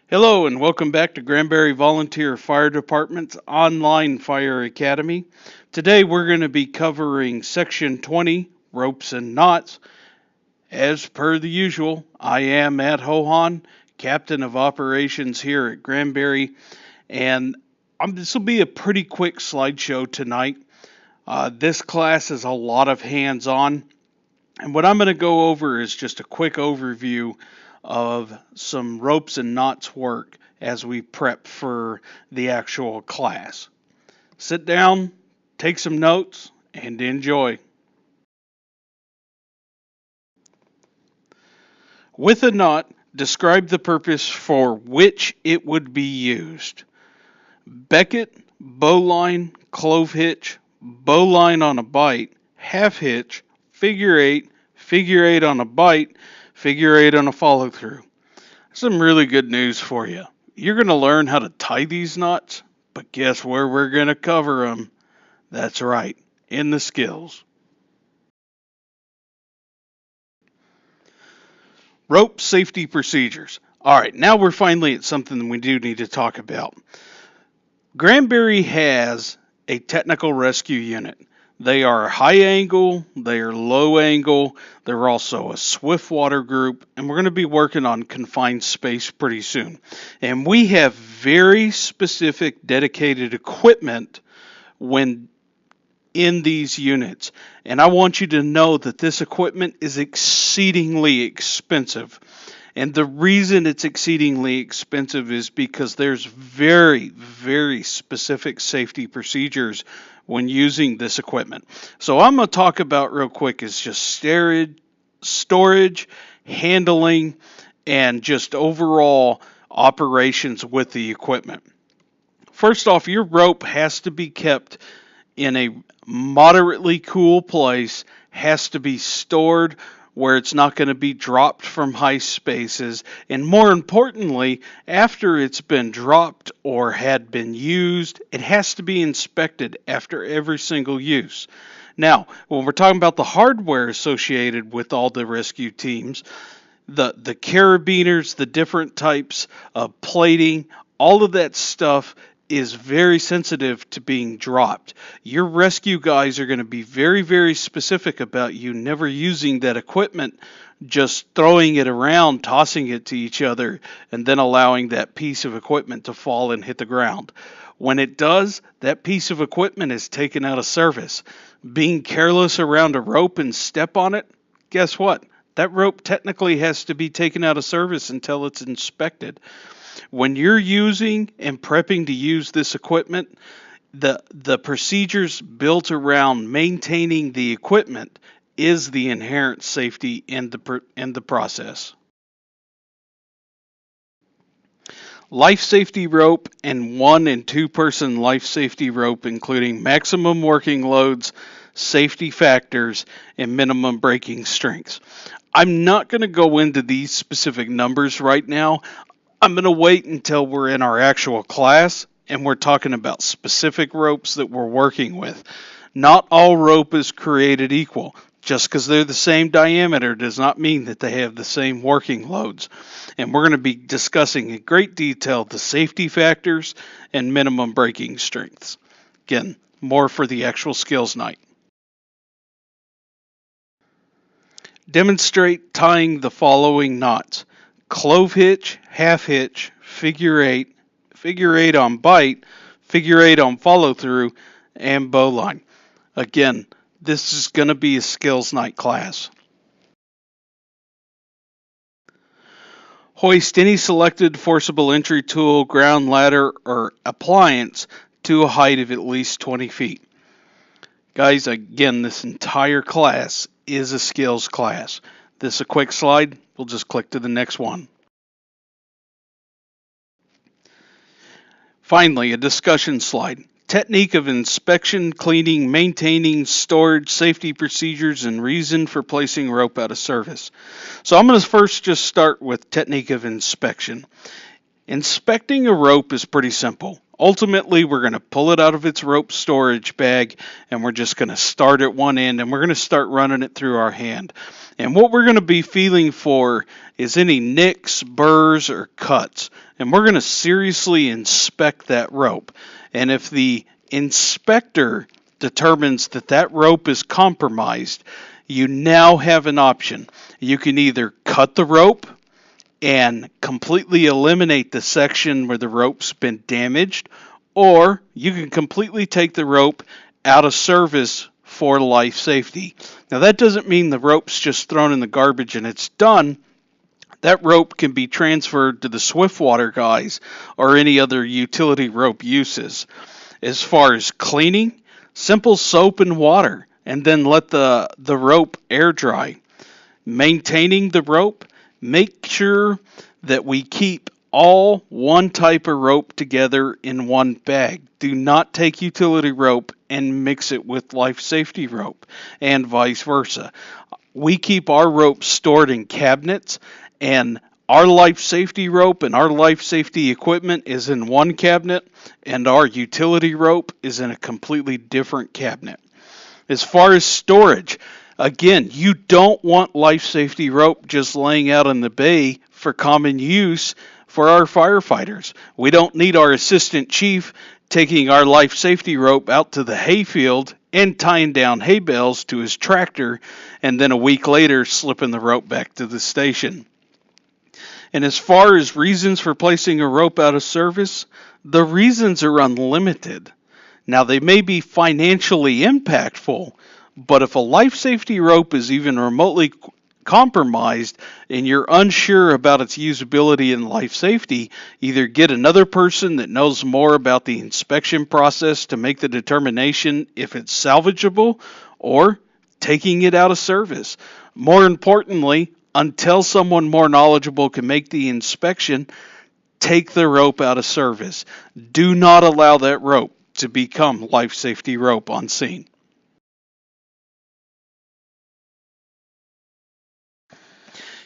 Hello and welcome back to Granbury Volunteer Fire Department's online fire academy. Today we're going to be covering section 20, ropes and knots. As per the usual, I am Matt Hohan, captain of operations here at Granbury, and this will be a pretty quick slideshow tonight. This class is a lot of hands-on, and what I'm going to go over is just a quick overview of some ropes and knots work as we prep for the actual class. Sit down, take some notes, and enjoy. With a knot, describe the purpose for which it would be used. Becket, bowline, clove hitch, bowline on a bite, half hitch, figure eight on a bite, figure eight on a follow through. Some really good news for you. You're going to learn how to tie these knots, but guess where we're going to cover them? That's right, in the skills. Rope safety procedures. All right, now we're finally at something we do need to talk about. Granbury has a technical rescue unit. They are high angle, they are low angle, they're also a swift water group, and we're going to be working on confined space pretty soon. And we have very specific dedicated equipment when in these units. And I want you to know that this equipment is exceedingly expensive. And the reason it's exceedingly expensive is because there's very, very specific safety procedures when using this equipment. So I'm going to talk about real quick is just storage, handling, and just overall operations with the equipment. First off, your rope has to be kept in a moderately cool place, has to be stored where it's not going to be dropped from high spaces, and more importantly, after it's been dropped or had been used, it has to be inspected after every single use. Now, when we're talking about the hardware associated with all the rescue teams, the carabiners, the different types of plating, all of that stuff is very sensitive to being dropped. Your rescue guys are going to be very, very specific about you never using that equipment, just throwing it around, tossing it to each other, and then allowing that piece of equipment to fall and hit the ground. When it does, that piece of equipment is taken out of service. Being careless around a rope and step on it, guess what? That rope technically has to be taken out of service until it's inspected. When you're using and prepping to use this equipment, the procedures built around maintaining the equipment is the inherent safety in the process. Life safety rope and 1 and 2 person life safety rope, including maximum working loads, safety factors, and minimum breaking strengths. I'm not going to go into these specific numbers right now. I'm going to wait until we're in our actual class and we're talking about specific ropes that we're working with. Not all rope is created equal. Just because they're the same diameter does not mean that they have the same working loads. And we're going to be discussing in great detail the safety factors and minimum breaking strengths. Again, more for the actual skills night. Demonstrate tying the following knots: clove hitch, half hitch, figure eight on bite, figure eight on follow through, and bowline. Again, this is going to be a skills night class. Hoist any selected forcible entry tool, ground ladder, or appliance to a height of at least 20 feet. Guys, again, this entire class is a skills class. This is a quick slide. We'll just click to the next one. Finally, a discussion slide. Technique of inspection, cleaning, maintaining, storage, safety procedures, and reason for placing rope out of service. So I'm going to first just start with technique of inspection. Inspecting a rope is pretty simple. Ultimately, we're going to pull it out of its rope storage bag, and we're just going to start at one end, and we're going to start running it through our hand. And what we're going to be feeling for is any nicks, burrs, or cuts. And we're going to seriously inspect that rope. And if the inspector determines that that rope is compromised, you now have an option. You can either cut the rope and completely eliminate the section where the rope's been damaged, or you can completely take the rope out of service for life safety. Now that doesn't mean the rope's just thrown in the garbage and it's done. That rope can be transferred to the Swiftwater guys or any other utility rope uses. As far as cleaning, simple soap and water, and then let the rope air dry. Maintaining the rope, make sure that we keep all one type of rope together in one bag. Do not take utility rope and mix it with life safety rope, and vice versa. We keep our rope stored in cabinets, and our life safety rope and our life safety equipment is in one cabinet, and our utility rope is in a completely different cabinet. As far as storage, again, you don't want life safety rope just laying out in the bay for common use for our firefighters. We don't need our assistant chief taking our life safety rope out to the hayfield and tying down hay bales to his tractor, and then a week later slipping the rope back to the station. And as far as reasons for placing a rope out of service, the reasons are unlimited. Now, they may be financially impactful, but if a life safety rope is even remotely compromised and you're unsure about its usability in life safety, either get another person that knows more about the inspection process to make the determination if it's salvageable, or taking it out of service. More importantly, until someone more knowledgeable can make the inspection, take the rope out of service. Do not allow that rope to become life safety rope on scene.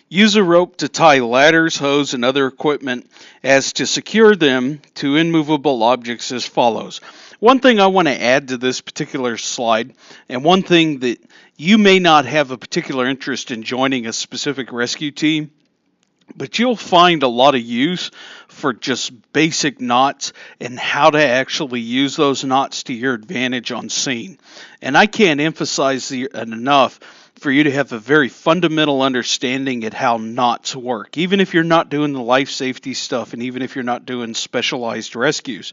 Use a rope to tie ladders, hose, and other equipment as to secure them to immovable objects as follows. One thing I want to add to this particular slide, and one thing that you may not have a particular interest in joining a specific rescue team, but you'll find a lot of use for just basic knots and how to actually use those knots to your advantage on scene. And I can't emphasize enough for you to have a very fundamental understanding at how knots work, even if you're not doing the life safety stuff and even if you're not doing specialized rescues.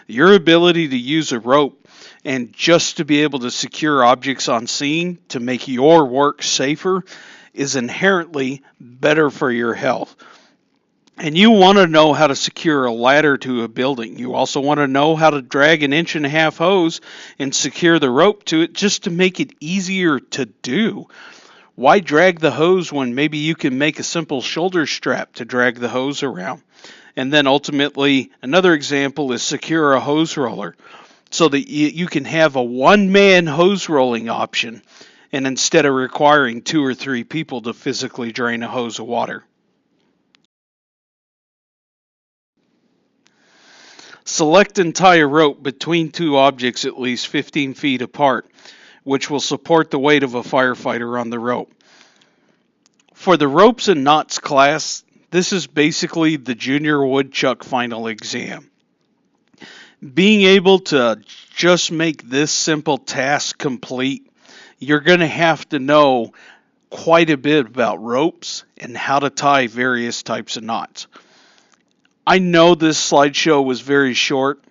Your ability to use a rope and just to be able to secure objects on scene to make your work safer is inherently better for your health. And you want to know how to secure a ladder to a building. You also want to know how to drag an 1.5 inch hose and secure the rope to it just to make it easier to do. Why drag the hose when maybe you can make a simple shoulder strap to drag the hose around? And then ultimately, another example is secure a hose roller so that you can have a one-man hose rolling option, and instead of requiring 2 or 3 people to physically drain a hose of water. Select and tie a rope between 2 objects at least 15 feet apart, which will support the weight of a firefighter on the rope. For the ropes and knots class, this is basically the junior woodchuck final exam. Being able to just make this simple task complete, you're going to have to know quite a bit about ropes and how to tie various types of knots. I know this slideshow was very short.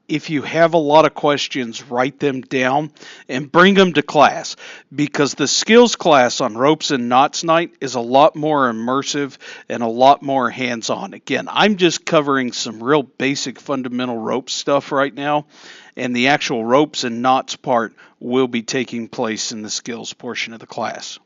If you have a lot of questions, write them down and bring them to class, because the skills class on ropes and knots night is a lot more immersive and a lot more hands-on. Again, I'm just covering some real basic fundamental rope stuff right now, and the actual ropes and knots part will be taking place in the skills portion of the class.